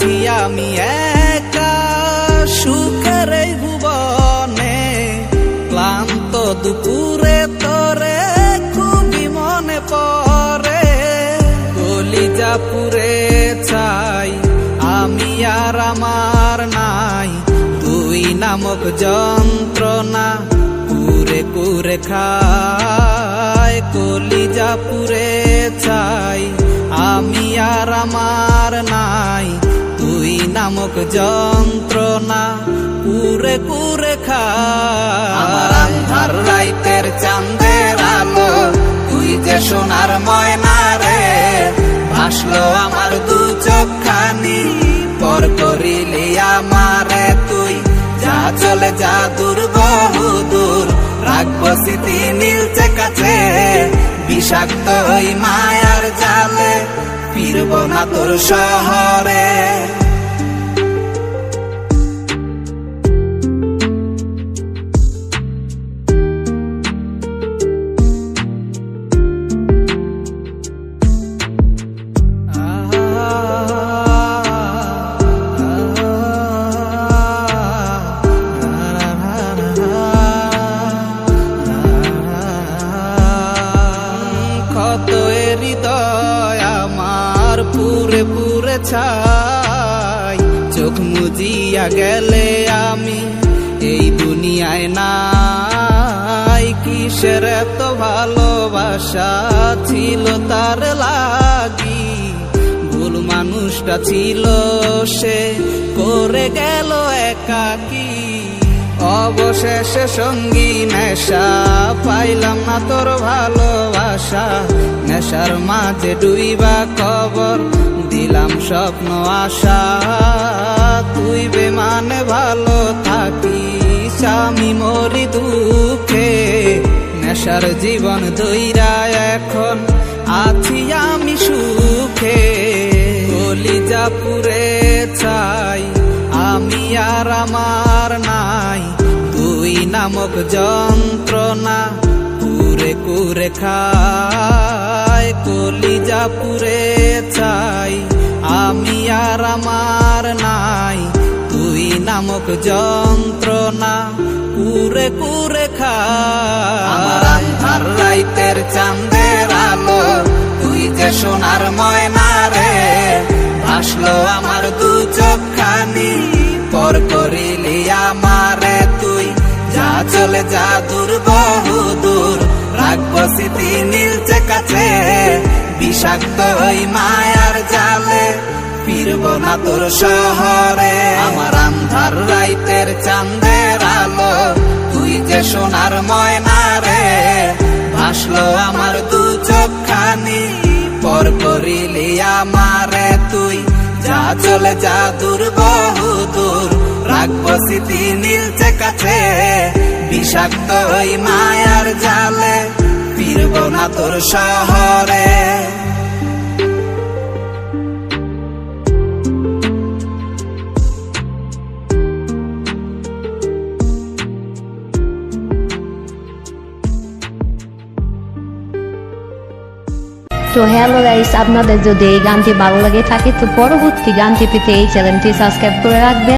আছি আমি একা সুখের এই ভুবনে, ক্লান্ত দুপুরে তোরে খুবই মনে পড়ে। কলিজা পুরে চাই আমি আর আমার নাই, তুই নামক যন্ত্রণা কুরে কুরে খায়। কলিজা পুরে চাই আমি আর আমার নাই, তুই নামক যন্ত্রণা কুরে কুরে খায়। আমার আন্ধার রাইতের চাঁদের আলো, তুই যে সোনার ময়না রে, ভাসলো আমার দু চোখখানি, পর করিলি আমারে তুই। যা চলে যা দূর বহু দূর, রাখবো স্মৃতি নীলচে কাছে, বিষাক্ত ওই মায়ার জালে ফিরব না তোর শহরে। হৃদয় আমার পুরে পুরে ছাই, চোখ মুজিয়া গেলে আমি এই দুনিয়ায় নাই। কিসের এত ভালোবাসা ছিল তার লাগি, ভুল মানুষটা ছিল সে, করে গেল একাকী। অবশেষে সঙ্গী নেশা, পাইলাম না তোর ভালোবাসা, নেশার মাঝে ডুইবা কবর দিলাম স্বপ্ন আশা। তুই বেমানে ভালো থাকিস, আমি মরি দুঃখে, নেশার জীবন দইরা এখন আছি আমি সুখে। কলিজা পুরে চাই আমি আর আমার নাই, তুই নামক যন্ত্রণা কুরে কুরে খায়। কলিজা পুরে চাই আমি আর আমার নাই, তুই নামক যন্ত্রণা কুরে কুরে খায়। আমার আন্ধার রাইতের চাঁদের আলো, তুই যে সোনার ময়না রে, ভাসলো আমার দু চোখখানি, পর করিলি আমারে তুই। যা চলে যা দূর বহু দূর, রাখবো স্মৃতি নীলচে কাছে, বিষাক্ত ওই মায়ার জালে ফিরব না তোর শহরে। আমার আন্ধার রাইতের চাঁদের আলো, তুই যে সোনার ময়না রে, ভাসলো আমার দু চোখখানি, পর করিলি আমারে তুই। যা চলে যা দূর বহু দূর, রাখবো স্মৃতি নীলচে কাছে, বিষাক্ত ওই মায়ার জালে ফিরব না তোর শহরে। তো হ্যালো গাইস, আপনাদের যদি এই গানটি ভালো লাগে থাকে তো পরবর্তী গানটি পেতে এই চ্যানেলটি সাবস্ক্রাইব করে রাখবেন।